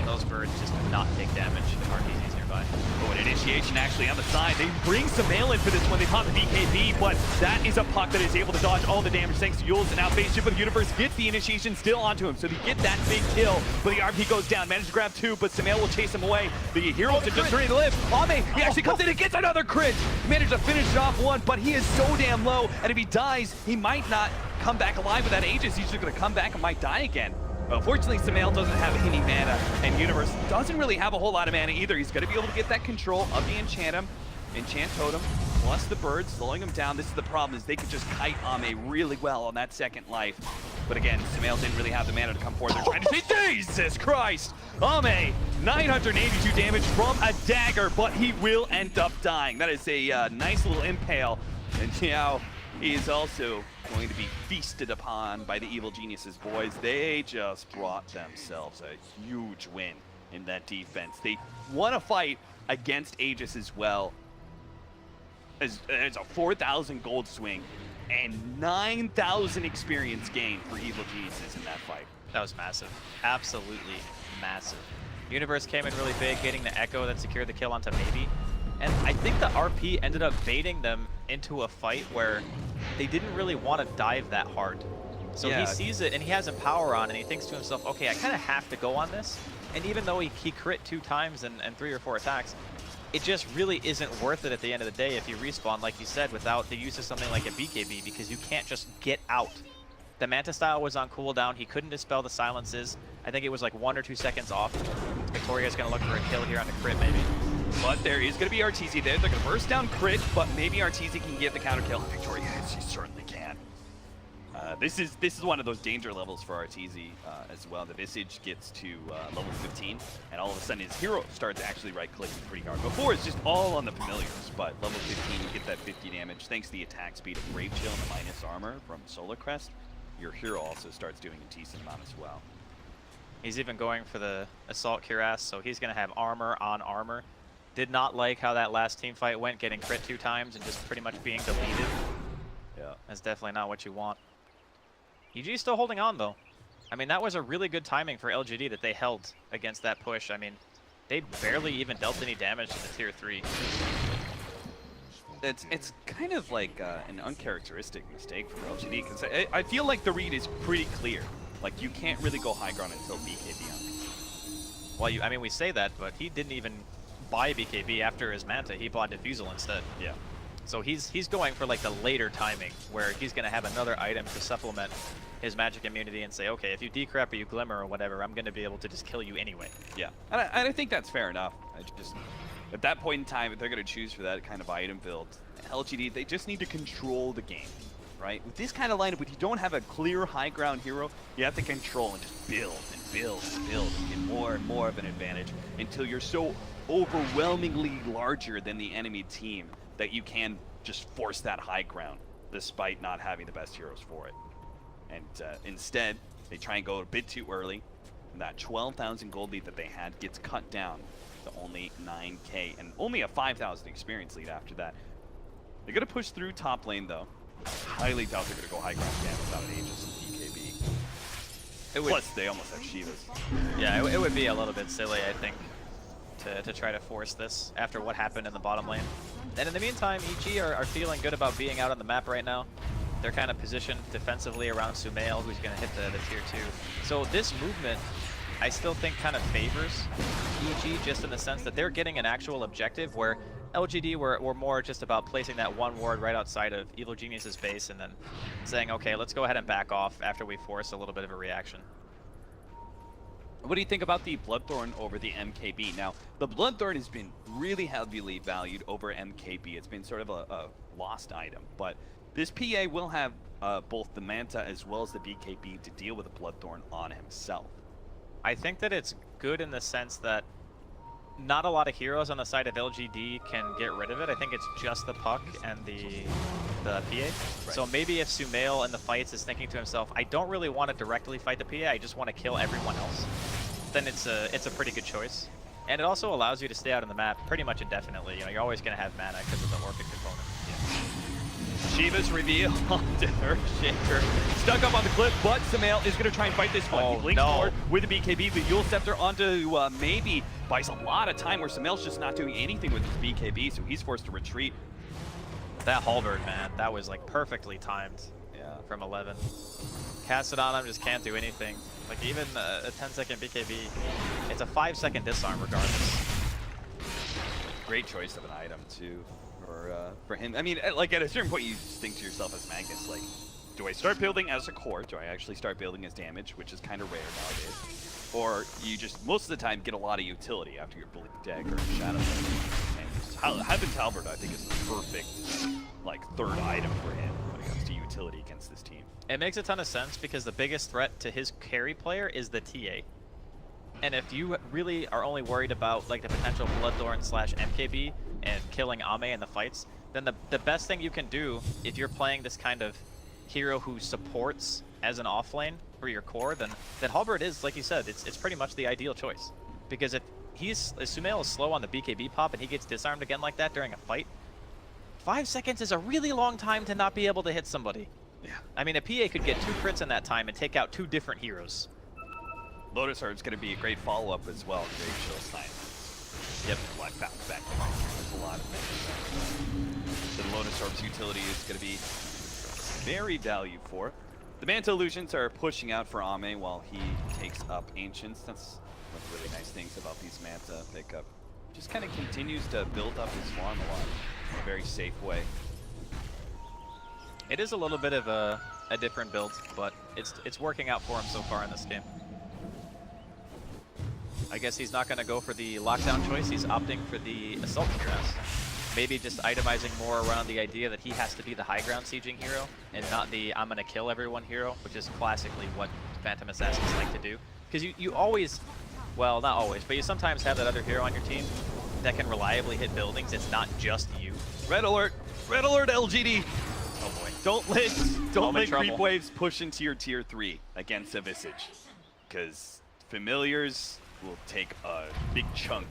Those birds just do not take damage if RTZ's nearby. Oh, an initiation actually on the side. They bring some mail in for this one. They pop the BKB, but that is a puck that is able to dodge all the damage thanks to Yules. And now Phase Shift of the Universe gets the initiation still onto him. So they get that big kill, but the RP goes down. Managed to grab 2, but Samael will chase him away. The heroes are just ready to live. Ame, he actually comes in and gets another crit. He managed to finish it off 1, but he is so damn low. And if he dies, he might not come back alive with that Aegis. He's just going to come back and might die again. Unfortunately, Samael doesn't have any mana, and Universe doesn't really have a whole lot of mana either. He's going to be able to get that control of the Enchant Totem, plus the bird, slowing him down. This is the problem, is they could just kite Ame really well on that second life. But again, Samael didn't really have the mana to come forward. They're trying to say, Jesus Christ! Ame, 982 damage from a dagger, but he will end up dying. That is a nice little impale. And now he is also going to be feasted upon by the Evil Geniuses, boys. They just brought themselves a huge win in that defense. They won a fight against Aegis as well. It's a 4,000 gold swing and 9,000 experience gain for Evil Geniuses in that fight. That was massive. Absolutely massive. Universe came in really big, getting the Echo that secured the kill onto Maybe. And I think the RP ended up baiting them into a fight where they didn't really want to dive that hard. So he sees it and he has Empower on and he thinks to himself, okay, I kind of have to go on this. And even though he crit 2 times and 3 or 4 attacks, it just really isn't worth it at the end of the day if you respawn, like you said, without the use of something like a BKB, because you can't just get out. The Manta style was on cooldown. He couldn't dispel the silences. I think it was like 1 or 2 seconds off. Victoria's going to look for a kill here on the crit, maybe. But there is going to be RTZ there. They're going to burst down crit, but maybe RTZ can get the counter kill. Victoria, she certainly can. This is one of those danger levels for RTZ as well. The Visage gets to level 15, and all of a sudden his hero starts actually right-clicking pretty hard. Before, it's just all on the familiars, but level 15, you get that 50 damage. Thanks to the attack speed of Brave Chill and the minus armor from Solar Crest, your hero also starts doing a decent amount as well. He's even going for the Assault Cuirass, so he's going to have armor on armor. Did not like how that last team fight went, getting crit 2 times and just pretty much being deleted. Yeah. That's definitely not what you want. EG's still holding on, though. I mean, that was a really good timing for LGD that they held against that push. I mean, they barely even dealt any damage to the tier 3. It's kind of like an uncharacteristic mistake from LGD, because I feel like the read is pretty clear. Like, you can't really go high ground until BKB on. Well, I mean, we say that, but he didn't even buy BKB after his Manta. He bought Diffusal instead. Yeah. So he's going for like the later timing, where he's going to have another item to supplement his magic immunity and say, okay, if you decrep or you glimmer or whatever, I'm going to be able to just kill you anyway. Yeah, and I think that's fair enough. At that point in time, if they're going to choose for that kind of item build, LGD, they just need to control the game, right? With this kind of lineup, if you don't have a clear high ground hero, you have to control and just build and build and build and get more and more of an advantage until you're so overwhelmingly larger than the enemy team that you can just force that high ground despite not having the best heroes for it. And instead, they try and go a bit too early, and that 12,000 gold lead that they had gets cut down to only 9k and only a 5,000 experience lead after that. They're going to push through top lane, though. Highly doubt they're going to go high ground again without an Aegis and BKB. Plus, they almost have Shivas. Yeah, it would be a little bit silly, I think, to try to force this after what happened in the bottom lane. And in the meantime, EG are feeling good about being out on the map right now. They're kind of positioned defensively around Sumail, who's going to hit the tier 2. So this movement, I still think kind of favors EG, just in the sense that they're getting an actual objective, where LGD were more just about placing that one ward right outside of Evil Genius's base and then saying, okay, let's go ahead and back off after we force a little bit of a reaction. What do you think about the Bloodthorn over the MKB? Now, the Bloodthorn has been really heavily valued over MKB. It's been sort of a lost item, but this PA will have both the Manta as well as the BKB to deal with the Bloodthorn on himself. I think that it's good in the sense that not a lot of heroes on the side of LGD can get rid of it. I think it's just the Puck and the PA. Right. So maybe if Sumail in the fights is thinking to himself, I don't really want to directly fight the PA, I just want to kill everyone else, then it's a pretty good choice. And it also allows you to stay out on the map pretty much indefinitely. You know, you're always going to have mana because of the Orchid component. Shiva's reveal onto Earthshaker. Stuck up on the cliff, but Sumail is going to try and fight this one. He blinks forward with the BKB, the Yule Scepter onto maybe. Buys a lot of time where Sumail's just not doing anything with his BKB, so he's forced to retreat. That halberd, man, that was like perfectly timed from 11. Cast it on him, just can't do anything. Like even a 10-second BKB, it's a 5-second disarm regardless. Great choice of an item too for him. I mean, like at a certain point, you just think to yourself as Magnus, like, do I start building as a core? Do I actually start building as damage, which is kind of rare nowadays? Or you just most of the time get a lot of utility after your Bleak Dagger and Shadow. And having Talbert, I think, is the perfect like third item for him when it comes to utility against this team. It makes a ton of sense because the biggest threat to his carry player is the TA. And if you really are only worried about like the potential Bloodthorn / MKB and killing Ame in the fights, then the best thing you can do if you're playing this kind of hero who supports as an offlane for your core, then Halberd is, like you said, it's pretty much the ideal choice. Because if Sumail is slow on the BKB pop and he gets disarmed again like that during a fight, 5 seconds is a really long time to not be able to hit somebody. Yeah. I mean, a PA could get 2 crits in that time and take out 2 different heroes. Lotus Orb's going to be a great follow-up as well. Great chill sign. Yep, black bounce back. There's a lot of things. The Lotus Orb's utility is going to be very valued for. The Manta Illusions are pushing out for Ame while he takes up Ancients. That's one of the really nice things about these Manta pickup. Just kind of continues to build up his farm a lot in a very safe way. It is a little bit of a different build, but it's working out for him so far in this game. I guess he's not going to go for the lockdown choice. He's opting for the Assault Cuirass. Maybe just itemizing more around the idea that he has to be the high ground sieging hero and not the I'm going to kill everyone hero, which is classically what Phantom Assassins like to do. Because you always, well, not always, but you sometimes have that other hero on your team that can reliably hit buildings. It's not just you. Red alert! Red alert, LGD! Oh boy. Don't let creep waves push into your tier 3 against a Visage. Because familiars will take a big chunk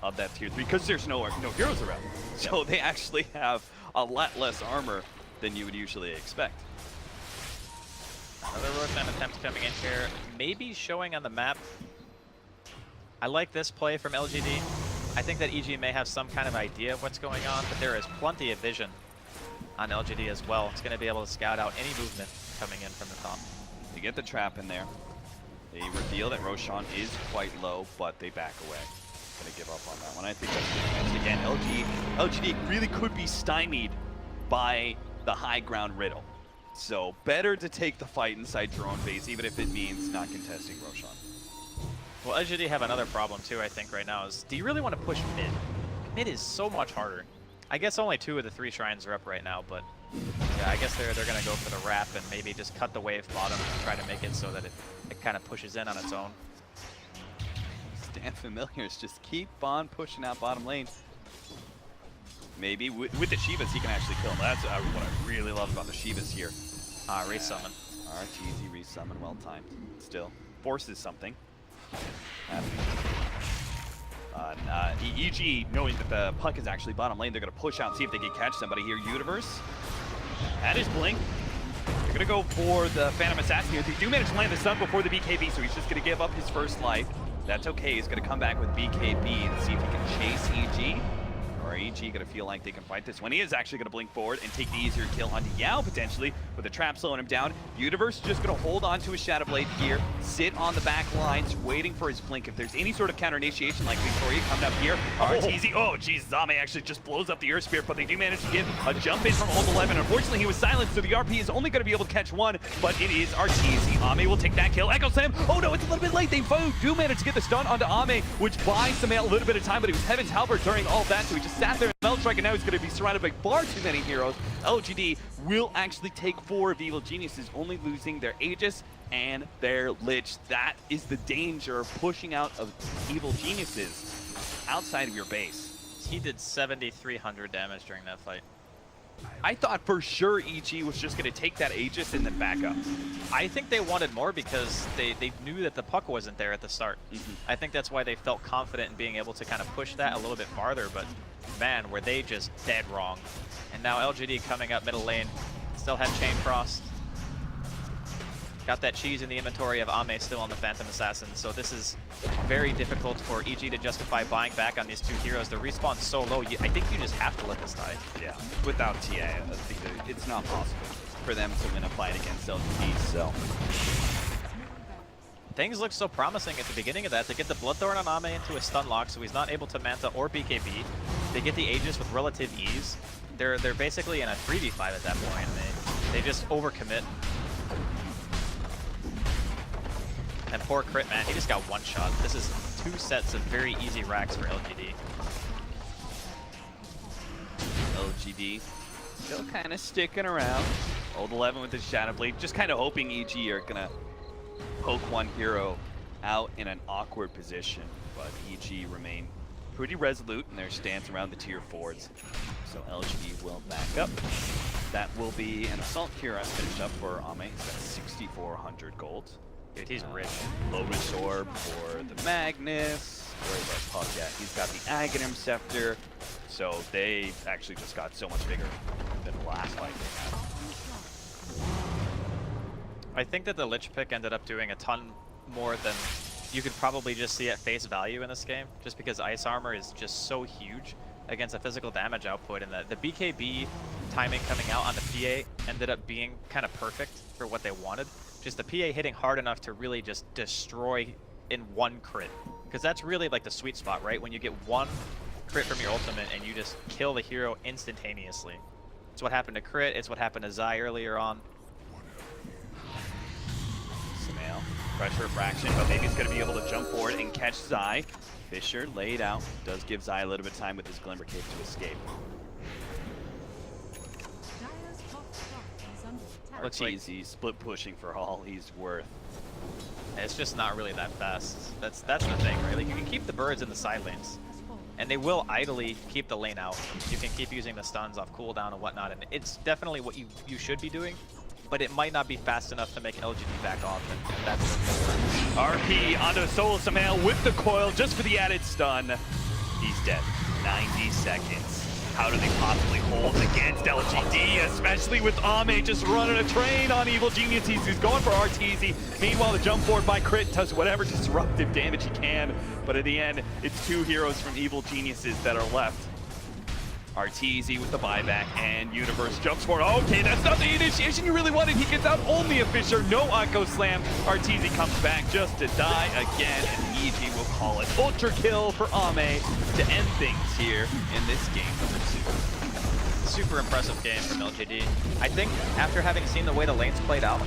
of that tier 3 because there's no heroes around. So they actually have a lot less armor than you would usually expect. Another Roadman attempt coming in here, maybe showing on the map. I like this play from LGD. I think that EG may have some kind of idea of what's going on, but there is plenty of vision on LGD as well. It's going to be able to scout out any movement coming in from the top. They get the trap in there. They reveal that Roshan is quite low, but they back away. Gonna give up on that one. I think that's again, LGD really could be stymied by the high ground riddle. So better to take the fight inside your own base, even if it means not contesting Roshan. Well, LGD have another problem too, I think, right now, is do you really want to push mid? Mid is so much harder. I guess only 2 of the 3 shrines are up right now, but yeah, I guess they're gonna go for the wrap and maybe just cut the wave bottom and try to make it so that it kind of pushes in on its own. Stand familiars, just keep on pushing out bottom lane. Maybe with the Shivas he can actually kill him. That's what I really love about the Shivas here. Resummon. RTZ resummon, well timed. Still forces something. EG, knowing that the puck is actually bottom lane, they're going to push out and see if they can catch somebody here. Universe, that is Blink. They're going to go for the Phantom Assassin here. They do manage to land the stun before the BKB, so he's just going to give up his first life. That's okay. He's going to come back with BKB and see if he can chase EG. Or EG going to feel like they can fight this one. He is actually going to blink forward and take the easier kill onto Yao potentially, with the trap slowing him down. Universe just going to hold on to his Shadow Blade here, sit on the back lines, waiting for his blink. If there's any sort of counter initiation like Victoria coming up here, RTZ, oh geez, Zame actually just blows up the Earth Spirit, but they do manage to get a jump in from Old 11. Unfortunately, he was silenced, so the RP is only going to be able to catch one, but it is RTZ. Ame will take that kill. Echo Slam, oh no, it's a little bit late. They do manage to get the stun onto Ame, which buys Samael a little bit of time, but he was Heaven's Halberd during all of that, so he just sat there. Spell Strike, and now he's going to be surrounded by far too many heroes. LGD will actually take 4 of Evil Geniuses, only losing their Aegis and their Lich. That is the danger of pushing out of Evil Geniuses outside of your base. He did 7,300 damage during that fight. I thought for sure EG was just going to take that Aegis and then back up. I think they wanted more because they knew that the puck wasn't there at the start. I think that's why they felt confident in being able to kind of push that a little bit farther, but man, were they just dead wrong. And now LGD coming up middle lane, still have Chain Frost. Got that cheese in the inventory of Ame still on the Phantom Assassin, so this is very difficult for EG to justify buying back on these 2 heroes. The respawn's so low, I think you just have to let this die. Yeah, without TA, I think it's not possible for them to win a fight against LGD, so. Things look so promising at the beginning of that. They get the Bloodthorn on Ame into a stun lock, so he's not able to Manta or BKB. They get the Aegis with relative ease. They're basically in a 3v5 at that point, and they just overcommit. And poor Crit Man, he just got one shot. This is 2 sets of very easy racks for LGD. LGD still kind of sticking around. Old 11 with his Shadow Blade, just kind of hoping EG are going to poke one hero out in an awkward position, but EG remain pretty resolute in their stance around the tier 4s. So LGD will back up. That will be an Assault Cuirass finished up for Ame. He's got 6,400 gold. Dude, he's rich. Lotus Orb for the Magnus. Where's that puck at? He's got the Aghanim Scepter. So they actually just got so much bigger than the last fight they had. I think that the Lich pick ended up doing a ton more than you could probably just see at face value in this game, just because Ice Armor is just so huge against a physical damage output, and the BKB timing coming out on the PA ended up being kind of perfect for what they wanted. Just the PA hitting hard enough to really just destroy in one crit. Because that's really like the sweet spot, right? When you get one crit from your ultimate and you just kill the hero instantaneously. It's what happened to Crit, it's what happened to Zai earlier on. Sumail, pressure fraction, but maybe he's going to be able to jump forward and catch Zai. Fisher laid out, does give Zai a little bit of time with his Glimmer Cape to escape. Looks easy, split pushing for all he's worth. It's just not really that fast. That's the thing, right? Like, you can keep the birds in the side lanes, and they will idly keep the lane out. You can keep using the stuns off cooldown and whatnot, and it's definitely what you should be doing, but it might not be fast enough to make LGD back off, and that's RP onto Solo Sumail with the coil just for the added stun. He's dead. 90 seconds. How do they possibly hold against LGD, especially with Ame just running a train on Evil Geniuses, who's going for RTZ. Meanwhile, the jump forward by Crit does whatever disruptive damage he can, but at the end, it's 2 heroes from Evil Geniuses that are left. RTZ with the buyback, and Universe jumps forward. Okay, that's not the initiation you really wanted. He gets out only a Fisher, no Echo Slam. RTZ comes back just to die again, and EG will call it ultra kill for Ame to end things here in this game number 2. Super impressive game from LGD. I think after having seen the way the lanes played out,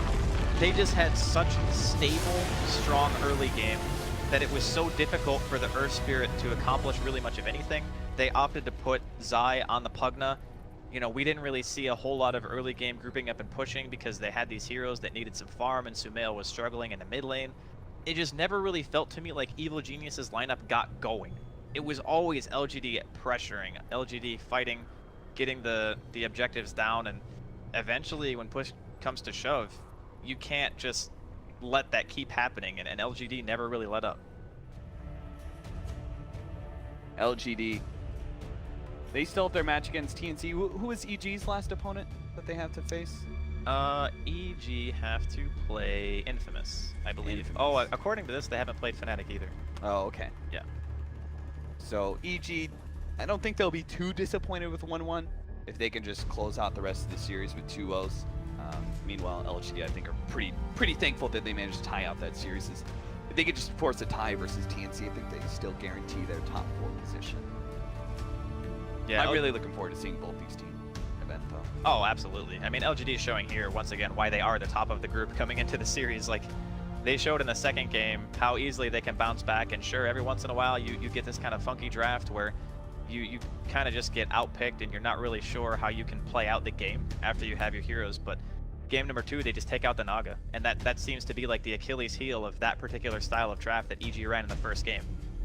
they just had such stable, strong early game that it was so difficult for the Earth Spirit to accomplish really much of anything. They opted to put Zai on the Pugna. You know, we didn't really see a whole lot of early game grouping up and pushing because they had these heroes that needed some farm, and Sumail was struggling in the mid lane. It just never really felt to me like Evil Genius's lineup got going. It was always LGD pressuring, LGD fighting, getting the objectives down, and eventually when push comes to shove, you can't just let that keep happening, and LGD never really let up. LGD, they still have their match against TNC. Who is EG's last opponent that they have to face? EG have to play Infamous, I believe. Infamous. Oh, according to this, they haven't played Fnatic either. Oh, okay. Yeah. So EG, I don't think they'll be too disappointed with 1-1 if they can just close out the rest of the series with 2-0s. Meanwhile, LGD, I think, are pretty thankful that they managed to tie out that series. If they could just force a tie versus TNC, I think they still guarantee their top 4 position. Yeah, I'm really looking forward to seeing both these teams event, though. Oh, absolutely. I mean, LGD is showing here, once again, why they are the top of the group coming into the series. Like, they showed in the second game how easily they can bounce back, and sure, every once in a while, you get this kind of funky draft where you kind of just get outpicked and you're not really sure how you can play out the game after you have your heroes, but game number 2, they just take out the Naga, and that seems to be like the Achilles heel of that particular style of draft that EG ran in the first game.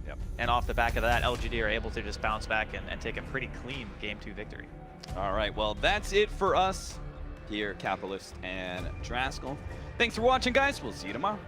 Yep. And off the back of that, LGD are able to just bounce back and take a pretty clean game 2 victory. All right, well, that's it for us here, Capitalist and Draskell. Thanks for watching, guys. We'll see you tomorrow.